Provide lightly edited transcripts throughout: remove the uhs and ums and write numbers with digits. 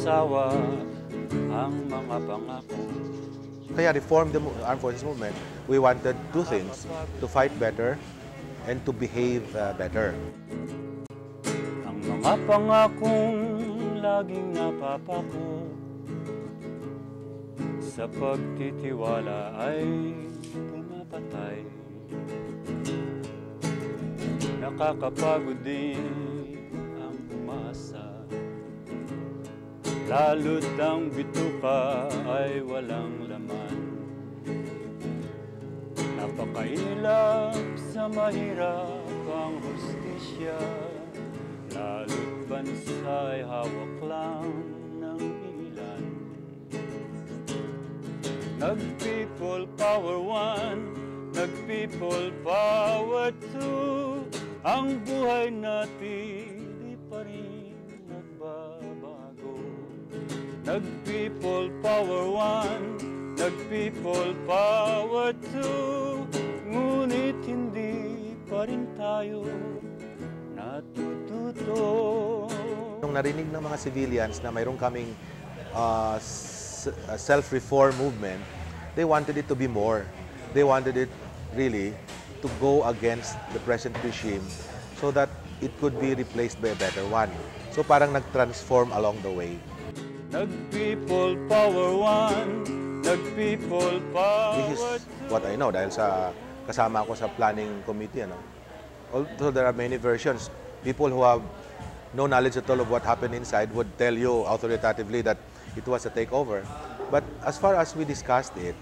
sawa ang mga pangako. Kaya reform the armed forces movement, we wanted two things: to fight better and to behave better. Ang mga pangakong laging napapako sa pagtitiwala ay pumapatay. Nakakapagod din ang umasa, lalo't ang bituka ay walang laman. Napakailap sa mahirap ang hustisya, lalo't bansa ay hawak lang ng ilan. Nag-people power one, nag-people power two, ang buhay natin di pa rin nagbabago. Nag-people power one, nag-people power two, ngunit hindi pa rin tayo natututo. Nung narinig ng mga civilians na mayroong kaming self-reform movement, they wanted it to be more. They wanted it really to go against the present regime so that it could be replaced by a better one. So parang nag-transform along the way. Nag-people power one, nag-people power. This is what I know dahil sa kasama ako sa planning committee. Although there are many versions, people who have no knowledge at all of what happened inside would tell you authoritatively that it was a takeover. But as far as we discussed it,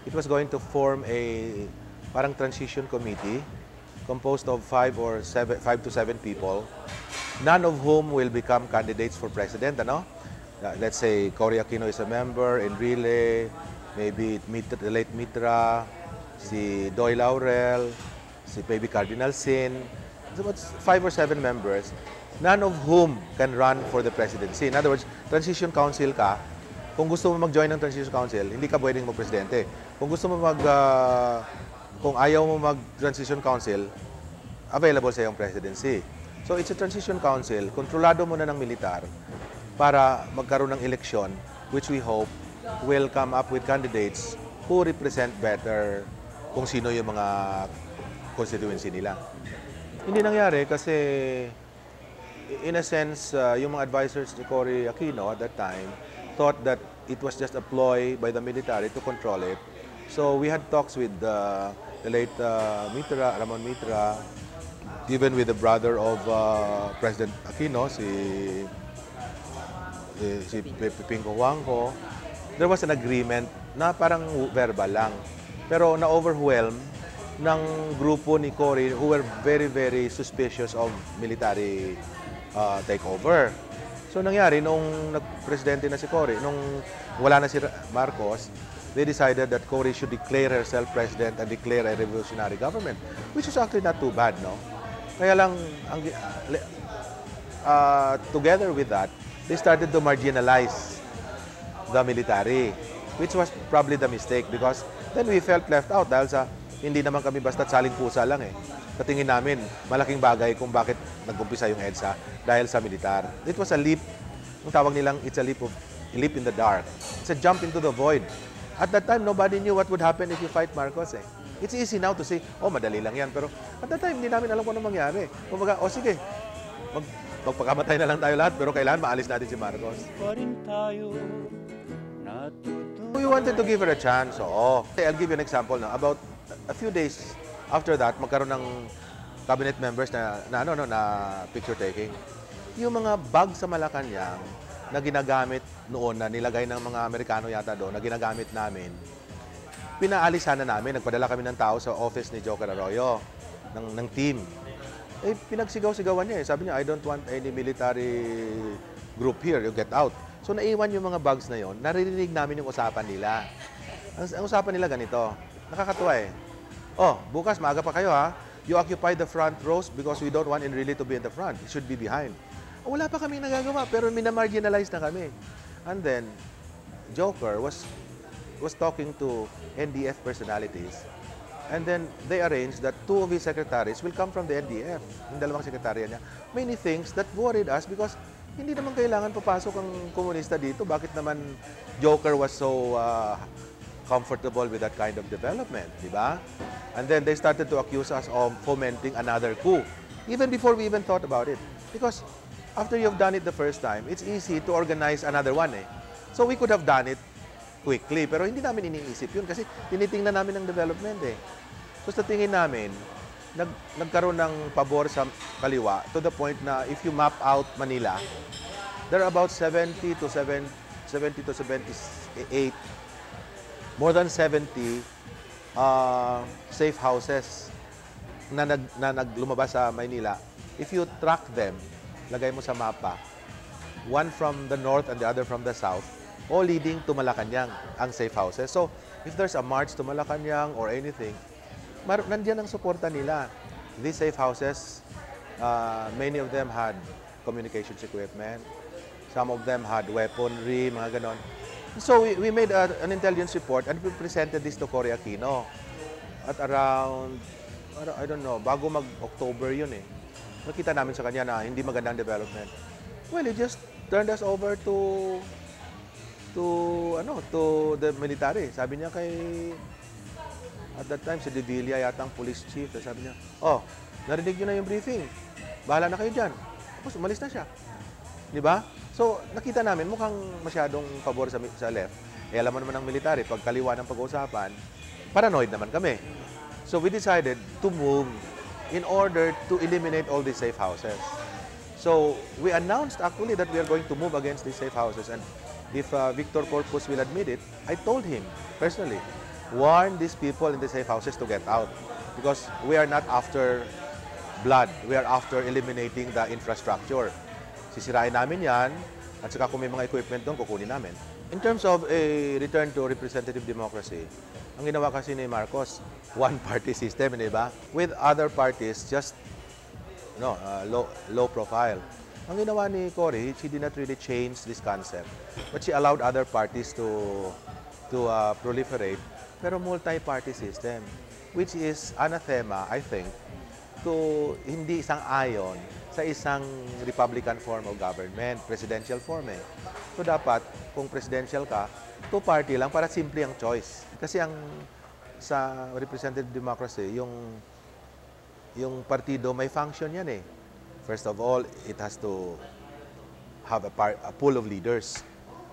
it was going to form a parang transition committee composed of 5 to 7 people, none of whom will become candidates for president. Let's say Cory Aquino is a member, Enrile, maybe the late Mitra, si Doy Laurel, si maybe Cardinal Sin. So it's 5 or 7 members, none of whom can run for the presidency. In other words, transition council ka. Kung gusto mo mag-join ng transition council, hindi ka pwedeng mag-presidente. Kung gusto mo kung ayaw mo mag-transition council, available sa iyong presidency. So it's a transition council, kontrolado muna ng militar para magkaroon ng eleksyon, which we hope will come up with candidates who represent better kung sino yung mga constituency nila. Hindi nangyari kasi, in a sense, yung mga advisors ni Cory Aquino at that time thought that it was just a ploy by the military to control it. So we had talks with the late Ramon Mitra, even with the brother of President Aquino, si Pingo Huangco. There was an agreement na parang verbal lang. Pero na-overwhelm ng grupo ni Cory who were very, very suspicious of military takeover. So nangyari, nung nag-presidente na si Cory, nung wala na si Marcos, they decided that Cory should declare herself president and declare a revolutionary government, which is actually not too bad, no? Kaya lang, together with that, they started to marginalize the military, which was probably the mistake because then we felt left out dahil sa hindi naman kami basta't saling pusa lang eh. Katingin namin, malaking bagay kung bakit nag-umpisa yung EDSA dahil sa militar. It was a leap, ang tawag nilang, it's a leap in the dark. It's a jump into the void. At that time, nobody knew what would happen if you fight Marcos eh. It's easy now to say, oh, madali lang yan. Pero at that time, hindi namin alam kung ano mangyari. Kumbaga, oh sige, magpakamatay na lang tayo lahat, pero kailangan maalis natin si Marcos. We wanted to give her a chance, oo. I'll give you an example na. About a few days after that, magkaroon ng cabinet members na picture taking. Yung mga bag sa Malacanang na ginagamit noon, na nilagay ng mga Amerikano yata doon, na ginagamit namin, pinaalisan na namin. Nagpadala kami ng tao sa office ni Joker Arroyo, ng team. Eh, pinagsigaw-sigawan niya eh. Sabi niya, I don't want any military group here, you get out. So naiwan yung mga bags na yon. Naririnig namin yung usapan nila. Ang usapan nila ganito, nakakatuwa eh. Oh, bukas maaga pa kayo ha. You occupy the front rows because we don't want Enrile to be in the front. It should be behind. Wala pa kami nagagawa, pero minamarginalize na kami. And then, Joker was talking to NDF personalities. And then, they arranged that 2 of his secretaries will come from the NDF. Yung dalawang sekretarya niya. Many things that worried us because hindi naman kailangan papasok ang komunista dito. Bakit naman Joker was so comfortable with that kind of development, di ba? And then they started to accuse us of fomenting another coup, even before we even thought about it. Because after you've done it the first time, it's easy to organize another one eh. So we could have done it quickly, pero hindi namin iniisip yun kasi tinitingnan namin ang development eh. So sa tingin namin, nagkaroon ng pabor sa kaliwa to the point na if you map out Manila, there are about 70 to 78, more than 70 safe houses na naglumabas sa Maynila. If you track them, lagay mo sa mapa, one from the north and the other from the south, all leading to Malacanang ang safe houses. So, if there's a march to Malacanang or anything, nandiyan ang suporta nila. These safe houses, many of them had communications equipment. Some of them had weaponry, mga ganon. So we made an intelligence report and we presented this to Cory Aquino at around, I don't know, bago mag-October yun eh. Nakita namin sa kanya na hindi magandang development. Well, he just turned us over to the military. Sabi niya kay, at that time, si De Villa yata ang police chief. Sabi niya, oh, narinig niyo na yung briefing. Bahala na kayo dyan. Tapos umalis na siya. Di ba? So, nakita namin, mukhang masyadong pabor sa left. Eh, alam mo naman ng military, pag kaliwa ng pag-uusapan, paranoid naman kami. So, we decided to move in order to eliminate all these safe houses. So, we announced actually that we are going to move against these safe houses. And if Victor Corpus will admit it, I told him personally, warn these people in the safe houses to get out. Because we are not after blood. We are after eliminating the infrastructure. Sisirain namin yan, at saka kung may mga equipment doon, kukunin namin. In terms of a return to representative democracy, ang ginawa kasi ni Marcos, one-party system, di ba? With other parties, just low profile. Ang ginawa ni Cory, she did not really change this concept. But she allowed other parties to proliferate, pero multi-party system, which is anathema, I think, to hindi isang ayon sa isang Republican form of government, presidential form eh. So dapat, kung presidential ka, two-party lang para simple ang choice. Kasi sa representative democracy, yung partido may function yan eh. First of all, it has to have a pool of leaders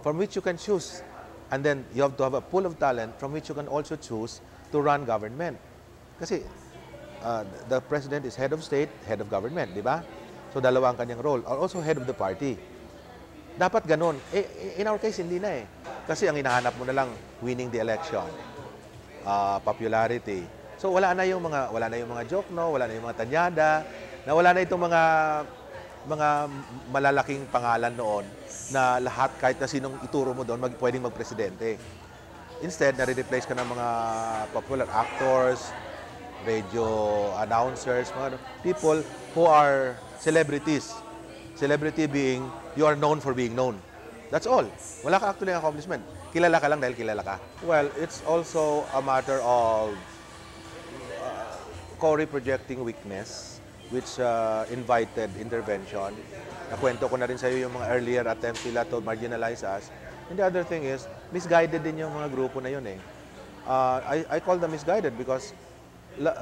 from which you can choose. And then you have to have a pool of talent from which you can also choose to run government. Kasi the president is head of state, head of government, di ba? So, dalawa ang kanyang role. Also, head of the party. Dapat ganun. In our case, hindi na eh. Kasi ang hinahanap mo na lang, winning the election, popularity. So, wala na yung mga joke, no? Wala na yung mga tanyada, wala na itong mga malalaking pangalan noon na lahat, kahit na sinong ituro mo doon, pwedeng magpresidente. Instead, nare-replace ka ng mga popular actors, radio announcers, mga people who are celebrities. Celebrity being, you are known for being known. That's all. Wala ka actually accomplishment. Kilala ka lang dahil kilala ka. Well, it's also a matter of Cory projecting weakness, which invited intervention. Nakwento ko na rin sa iyo yung mga earlier attempts nila to marginalize us. And the other thing is, misguided din yung mga grupo na yun eh. I call them misguided because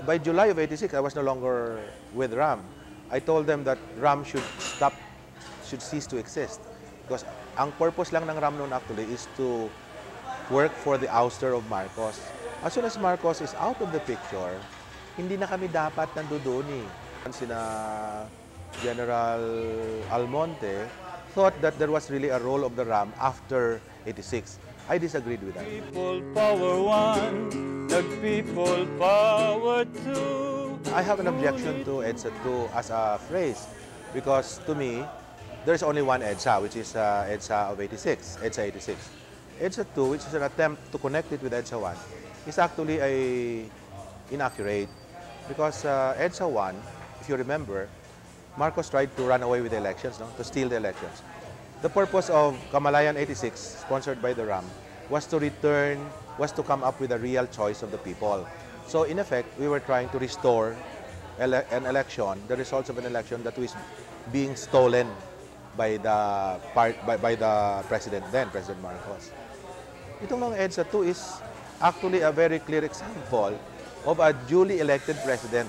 by July of '86, I was no longer with RAM. I told them that RAM should cease to exist. Because ang purpose lang ng RAM noon actually is to work for the ouster of Marcos. As soon as Marcos is out of the picture, hindi na kami dapat nandoon eh. Sina General Almonte thought that there was really a role of the RAM after '86. I disagreed with that. People power one, the people power two. I have an objection to EDSA 2 as a phrase because to me, there's only one EDSA, which is EDSA of '86, EDSA 86. EDSA 2, which is an attempt to connect it with EDSA 1, is actually inaccurate because EDSA 1, if you remember, Marcos tried to run away with the elections, no? To steal the elections. The purpose of Kamalayan 86, sponsored by the RAM, was to come up with a real choice of the people. So in effect, we were trying to restore an election, the results of an election that was being stolen by the president then, President Marcos. Itong mga EDSA 2 is actually a very clear example of a duly elected president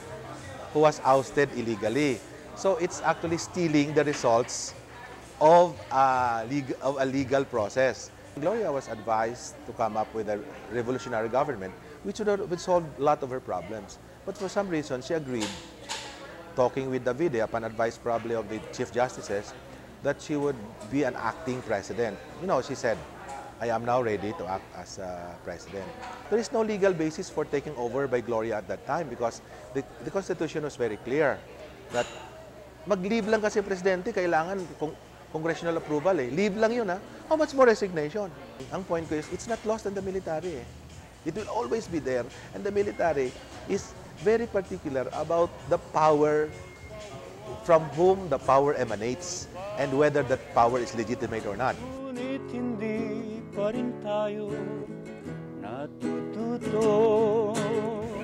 who was ousted illegally. So it's actually stealing the results of a legal process. Gloria was advised to come up with a revolutionary government which would solve a lot of her problems. But for some reason, she agreed, talking with Davide, upon advice probably of the Chief Justices, that she would be an acting president. You know, she said, I am now ready to act as president. There is no legal basis for taking over by Gloria at that time because the Constitution was very clear that mag-leave lang kasi presidente, kailangan congressional approval eh. Leave lang yun ha. How much more resignation? Ang point ko is, it's not lost in the military eh. It will always be there. And the military is very particular about the power, from whom the power emanates, and whether that power is legitimate or not. Ngunit hindi pa rin tayo natututo.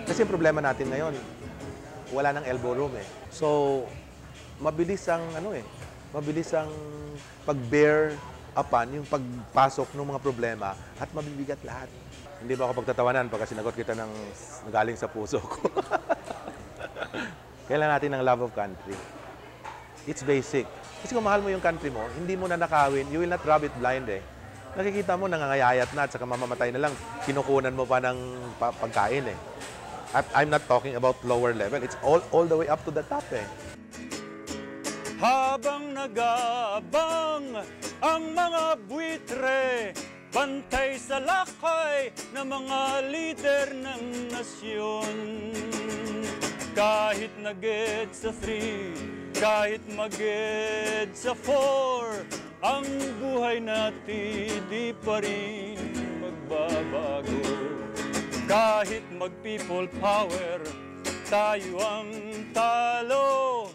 Kasi yung problema natin ngayon, wala nang elbow room eh. So, mabilis ang pag-bear upon yung pagpasok ng mga problema at mabibigat lahat. Hindi ba ako pagtatawanan pagka sinagot kita ng galing sa puso ko? Kailangan natin ng love of country. It's basic. Kasi kung mahal mo yung country mo, hindi mo na nakawin, you will not rub it blind eh. Nakikita mo, nangangayayat na at saka mamamatay na lang, kinukunan mo pa ng pagkain eh. At I'm not talking about lower level, it's all the way up to the top eh. Habang nag-aabang ang mga buitre, bantay sa lakay ng mga lider ng nasyon. Kahit nag-EDSA 3, kahit mag-EDSA 4, ang buhay natin di pa rin magbabago. Kahit mag-people power, tayo ang talo.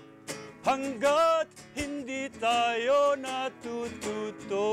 Hanggat hindi tayo natututo.